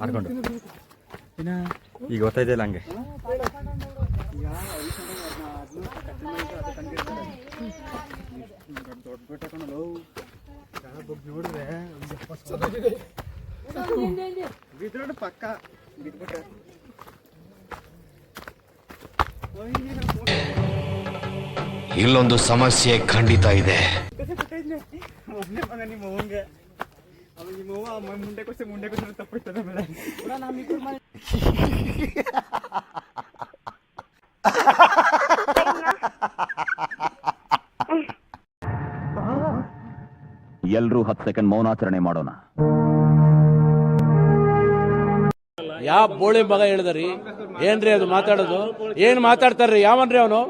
ಆಡ್ಕೊಂಡು ಈಗ ಗೊತ್ತಾಯ್ತಾ ಇಲ್ಲ ಹಂಗೆ. ಪಕ್ಕ ಇಲ್ಲೊಂದು ಸಮಸ್ಯೆ ಖಂಡಿತ ಇದೆ. ಮುಂದೆ ಕೊಚ್ಚ ತಪ್ಪಿರ್ತದೆ ಮೇಲೆ ಎಲ್ರೂ 10 ಸೆಕೆಂಡ್ ಮೌನಾಚರಣೆ ಮಾಡೋಣ. ಯಾವ ಬೋಳಿ ಮಗ ಹೇಳಿದ್ರಿ? ಏನ್ರಿ ಅದು ಮಾತಾಡೋದು? ಏನ್ ಮಾತಾಡ್ತಾರ್ರಿ? ಯಾವನ್ರಿ ಅವನು?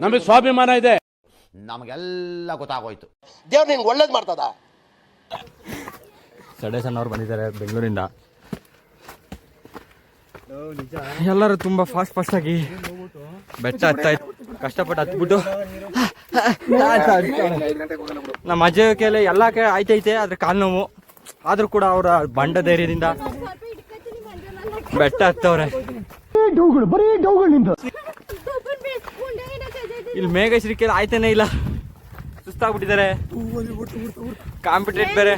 ನಮಗೆ ಸ್ವಾಭಿಮಾನ ಇದೆ. ನಮಗೆಲ್ಲ ಗೊತ್ತಾಗೋಯ್ತು. ದೇವ್ರು ನಿನ್ಗೆ ಒಳ್ಳೇದು ಮಾಡ್ತದ. ಸಡೇಸನ್ ಅವ್ರು ಬಂದಿದ್ದಾರೆ ಬೆಂಗಳೂರಿಂದ. ಎಲ್ಲರೂ ತುಂಬಾ ಫಾಸ್ಟ್ ಆಗಿ ಬೆಟ್ಟ ಹತ್ತಾಯ್ತು, ಕಷ್ಟಪಟ್ಟು ಹತ್ಬಿಟ್ಟು ನಮ್ಮ ಅಜ್ಜಕೆಲ್ಲ ಎಲ್ಲ ಆಯ್ತೈತೆ. ಆದ್ರೆ ಕಾಲು ನೋವು ಆದ್ರೂ ಕೂಡ ಅವರ ಬಂಡ ಧೈರ್ಯದಿಂದ ಬೆಟ್ಟ ಹತ್ತವ್ರೆ. ಇಲ್ಲಿ ಮೇಘಶ್ರೀಕೆಲ್ಲ ಆಯ್ತಾನೆ ಇಲ್ಲ, ಸುಸ್ತಾಗ್ಬಿಟ್ಟಿದ್ದಾರೆ. ಕಾಂಪಿಟೇಟ್ ಬೇರೆ.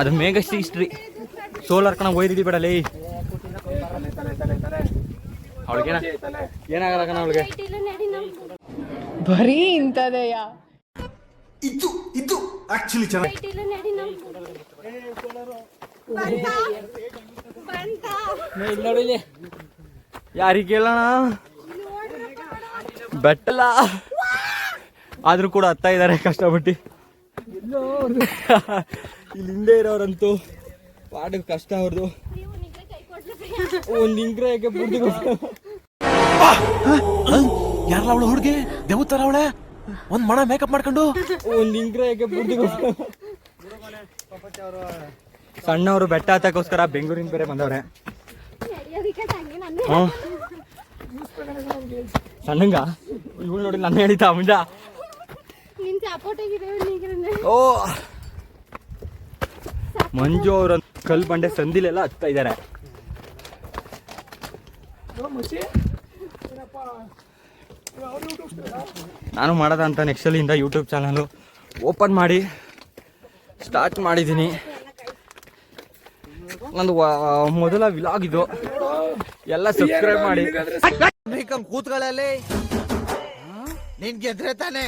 ಅದು ಮೇಘಶ್ರೀ ಹಿಸ್ಟ್ರಿ ಸೋಲಾರ್ ಕಣ ಒಯ್ದಿದ್ದಿ ಬಿಡಲೇ. ಅವಳಿಗೆ ಏನಾಗಲ್ಲ ಕಣ ಅವಳಿಗೆ. ಬರೀ ಇಂಥದೆಯ. ಇದು ಆಕ್ಚುಲಿ ಚೆನ್ನಾಗಿ ಯಾರಿಗೆ ಕೇಳೋಣ? ಬೆಟ್ಟಲ್ಲ ಆದ್ರೂ ಕೂಡ ಹತ್ತಾ ಇದಾರೆ ಕಷ್ಟಪಟ್ಟು. ಇಲ್ಲಿ ಹಿಂದೆ ಇರೋರಂತೂ ಪಾಡಿಗೆ ಕಷ್ಟ ಅವ್ರದ್ದು. ಒಂದ್ ಇಂಕ್ರೆಗೆ ಬುದ್ಧಿ ಯಾರಲ್ಲ ಅವಳು ಹುಡುಗಿ ದೇವತರ ಅವಳೆ ಒಂದ್ ಮಣ ಮೇಕಪ್ ಮಾಡ್ಕೊಂಡು ಒಂದ್ ಇಂಕ್ರೆಗೆ ಬುದ್ಧಿ ಸಣ್ಣವರು ಬೆಟ್ಟ ಹತ್ತಕ್ಕೋಸ್ಕರ ಬೆಂಗಳೂರಿನ ಬೇರೆ ಬಂದವ್ರೆ. ಸಣ್ಣಂಗ ಇವಳು ನೋಡಿ ನನ್ನ ಹೇಳಿತಾ ಮುಂಜ. ಓ ಮಂಜು ಅವ್ರ ಕಲ್ ಬಂಡೆ ಸಂದಿಲೆಲ್ಲ ಹತ್ತಾ ಇದ್ದಾರೆ. ನಾನು ಮಾಡೋದ ಅಂತ ನೆಕ್ಸ್ಟ್ ಅಲ್ಲಿಂದ ಯೂಟ್ಯೂಬ್ ಚಾನಲ್ ಓಪನ್ ಮಾಡಿ ಸ್ಟಾರ್ಟ್ ಮಾಡಿದ್ದೀನಿ. ನಂದು ಮೊದಲ ವಿಲಾಗ್ ಇದು. ಎಲ್ಲ ಸಬ್ಸ್ಕ್ರೈಬ್ ಮಾಡಿ. ಕೂತ್ಗಳಲ್ಲಿ ನಿನ್ ಗೆದ್ರೆ ತಾನೆ.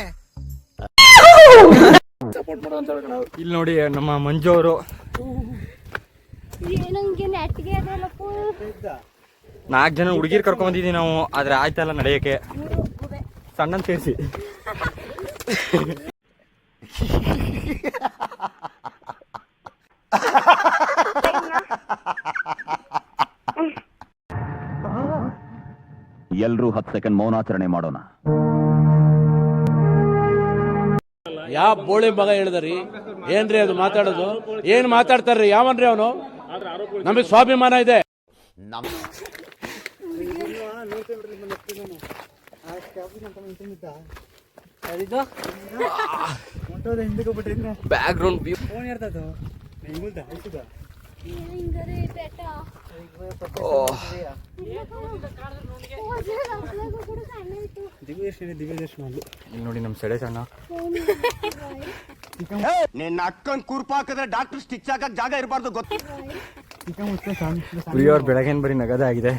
ಇಲ್ಲಿ ನೋಡಿ ನಮ್ಮ ಮಂಜು ಅವರು 4 ಜನ ಹುಡುಗಿರ್ ಕರ್ಕೊಂಡ್ ಬಂದಿದ್ದೀವಿ ನಾವು. ಆದ್ರೆ ಆಯ್ತಲ್ಲ ನಡೆಯಕ್ಕೆ, ಸಣ್ಣ ಸೇರಿಸಿ. ಎಲ್ರೂ 10 ಸೆಕೆಂಡ್ ಮೌನಾಚರಣೆ ಮಾಡೋಣ. ಯಾವ ಬೋಳಿ ಮಗ ಹೇಳಿದ್ರಿ? ಏನ್ರಿ ಅದು ಮಾತಾಡೋದು? ಏನ್ ಮಾತಾಡ್ತಾರ್ರಿ? ಯಾವನ್ರಿ ಅವನು? ನಮಗೆ ಸ್ವಾಭಿಮಾನ ಇದೆ. Back ground view. ಇಲ್ಲಿ ನೋಡಿ ನಮ್ಮ ಸೆಡೆ ಸಣ್ಣ. ನಿನ್ನ ಅಕ್ಕನ್ ಕೂರ್ಪ ಹಾಕಿದ್ರೆ ಡಾಕ್ಟರ್ ಸ್ಟಿಚ್ ಹಾಕಕ್ ಜಾಗ ಇರಬಾರ್ದು ಗೊತ್ತ. ಪ್ರಿಯವ್ರ ಬೆಳಗ್ಗೆನ್ ಬರೀ ನಗದ ಆಗಿದೆ.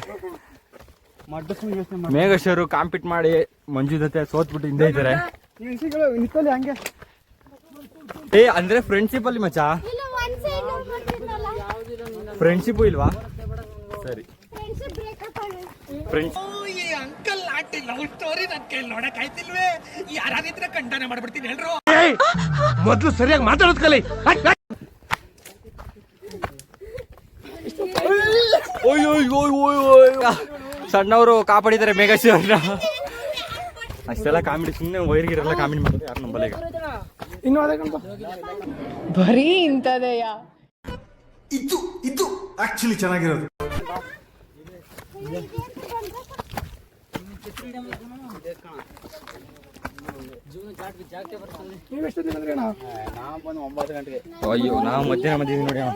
ಮೇಘೇಶ್ವರು ಕಾಂಪೀಟ್ ಮಾಡಿ ಮಂಜು ಜೊತೆ ಸೋತ್ಬಿಟ್ಟು ಹಿಂದೆ ಇದ್ದಾರೆ. ಏ ಅಂದ್ರೆ ಫ್ರೆಂಡ್ಶಿಪ್ ಅಲ್ಲಿ ಮಚ್ಚ, ಫ್ರೆಂಡ್ಶಿಪ್ ಇಲ್ವಾ? ಸರಿ friends. Uncle aunty love story ನನ್ ಕೈ ನೋಡಕ್ ಆಯ್ತಿಲ್ವೇ? ಯಾರಾಗಿದ್ರೆ ಖಂಡನೆ ಮಾಡ್ಬಿಡ್ತೀನಿ ಹೇಳ್ರು. ಮೊದ್ಲು ಸರಿಯಾಗಿ ಮಾತಾಡೋದ್ ಕಲಿ. ಸಣ್ಣವರು ಕಾಪಾಡಿದ್ದಾರೆ ಮೇಘೇಶ್ವರ. ಅಷ್ಟೆಲ್ಲ ಕಾಮಿಡಿ ಸುಮ್ಮನೆ ವೈರ್ಗಿರಲ್ಲ ಕಾಮಿಡಿ ಮಾಡೋದು ಯಾರು ನಂಬಲ್ಲ ಈಗ. ಬರೀ ಇಂಥದೆಯ. ಇದು ಆಕ್ಚುಲಿ ಚೆನ್ನಾಗಿರೋದು. ಅಯ್ಯೋ ನಾವು ಮಧ್ಯಾಹ್ನ ಬಂದಿದ್ದೀವಿ ನೋಡಿ ಅಣ್ಣ.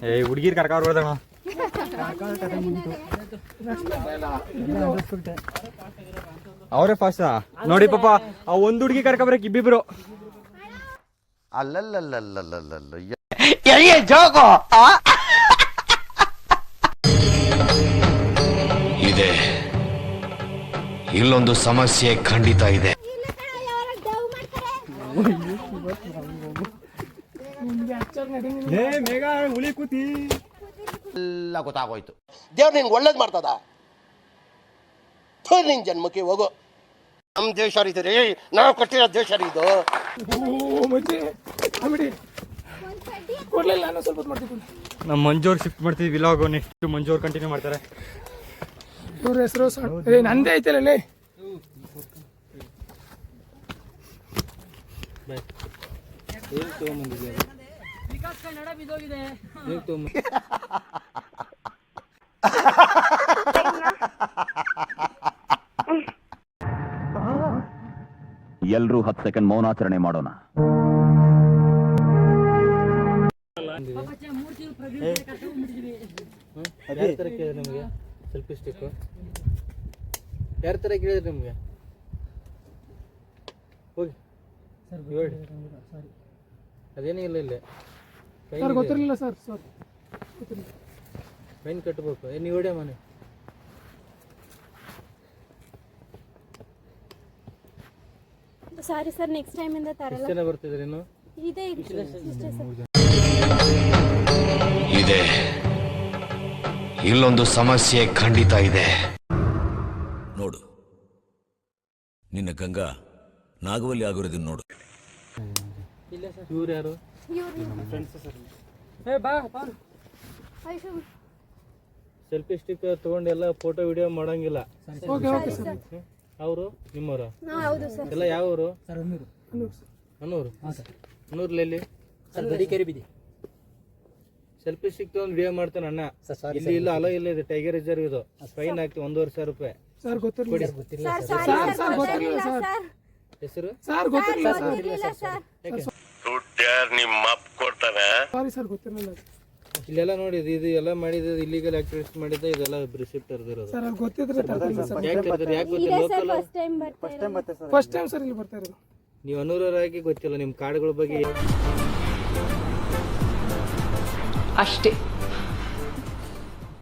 ಏ ಹುಡುಗಿರ್ ಕರ್ಕಾರ ಹೋದಣ ಅವರೇ ಫಾಸ್ಟ್ ನೋಡಿ ಪಾಪ ಆ ಒಂದ್ ಹುಡುಗಿ ಕರ್ಕೊಬರಕ್ ಇಬ್ಬಿಬ್ರು. ಅಲ್ಲಲ್ಲಲ್ಲಲ್ಲಲ್ಲಲ್ಲ ಇದೆ, ಇಲ್ಲೊಂದು ಸಮಸ್ಯೆ ಖಂಡಿತ ಇದೆ. ಮೇಘ ಹುಳಿ ಕೂತಿ ಎಲ್ಲ ಗೊತ್ತಾಗೋಯ್ತು. ದೇವ್ರು ನಿನ್ಗೆ ಒಳ್ಳೇದು ಮಾಡ್ತದ. ನಿನ್ ಜನ್ಮಕ್ಕೆ ಹೋಗು. ನಮ್ ದೇಶ ರೀ, ನಾವು ಕಟ್ಟಿರೋ ದೇಶ ರೀ ಇದು. ನಮ್ಮ ಮಂಜೂರ್ ಶಿಫ್ಟ್ ಮಾಡ್ತೀವಿ ವಿಲಾಗು. ನೆಕ್ಸ್ಟ್ ಮಂಜೂರ್ ಕಂಟಿನ್ಯೂ ಮಾಡ್ತಾರೆ. ಇವ್ರ ಹೆಸರು ನಂದೇ ಐತಲ್ಲ. ಎಲ್ರೂ 10 ಸೆಕೆಂಡ್ ಮೌನಾಚರಣೆ ಮಾಡೋಣ. ನಿಮಗೆ ಸೆಲ್ಫಿ ಸ್ಟಿಕ್ ಯಾರ ತರ ಕೇಳಿದ್ರಿ ನಿಮ್ಗೆ? ಹೋಗಿ ಅದೇನೇ ಇಲ್ಲ ಇಲ್ಲಿ ಗೊತ್ತಿರಲಿಲ್ಲ ಸರ್. ಫೈನ್ ಕಟ್ಟಬೇಕು. ನೀವು ಹೊಡೆ ಮನೆ ಸಾರಿ ಸರ್, ನೆಕ್ಸ್ಟ್ ಟೈಮ್ ಇಂದ ತರಲ್ಲ. ಎಷ್ಟು ಜನ ಬರ್ತಿದ್ರಿ ಇನ್ನು? ಇದೆ ಇದೆ, ಇಲ್ಲೊಂದು ಸಮಸ್ಯೆ ಖಂಡಿತ ಇದೆ. ನೋಡು, ನಿನ್ನ ಗಂಗಾ ನಾಗವಲ್ಲಿ ಆಗಿರೋದನ್ನ ನೋಡು. ಇವ್ರು ಯಾರು? ಸೆಲ್ಫಿ ಸ್ಟಿಕ್ ತಗೊಂಡು ಎಲ್ಲ ಫೋಟೋ ವಿಡಿಯೋ ಮಾಡಂಗಿಲ್ಲ. ಅವರು ನಿಮ್ಮವರು ಎಲ್ಲ ಯಾವ ಊರು? ಅನ್ನೂರ್ಲಿ ಸೆಲ್ಫಿ ಸ್ಟಿಕ್ ತಗೊಂಡು ವಿಡಿಯೋ ಮಾಡ್ತಾನೆ ಅಣ್ಣ. ಇಲ್ಲಿ ಇಲ್ಲ, ಅಲೋ ಇಲ್ಲ, ಇದು ಟೈಗರ್ ರಿಸರ್ವ್. ಇದು ಫೈನ್ ಆಗ್ತೀವಿ 1,500 ರೂಪಾಯಿ. ಹೆಸರು ಇಲ್ಲೆಲ್ಲ ನೋಡಿ, ಇದು ಎಲ್ಲ ಮಾಡಿದ ಇಲ್ಲಿಗಲ್ ಆಕ್ಟಿವಿಟೀಸ್ ಮಾಡಿದ ಇದೆಲ್ಲ ರಿಸಿಪ್ಟ್ ಇರೋದು. ಫಸ್ಟ್ ಟೈಮ್ ಸರ್ ಇಲ್ಲಿ ಬರ್ತಾ ಇರೋದು. ನೀವು ಅನೂರಾಗಿ ಗೊತ್ತಿಲ್ಲ ನಿಮ್ಮ ಕಾರ್ಡ್ಗಳ ಬಗ್ಗೆ ಅಷ್ಟೇ.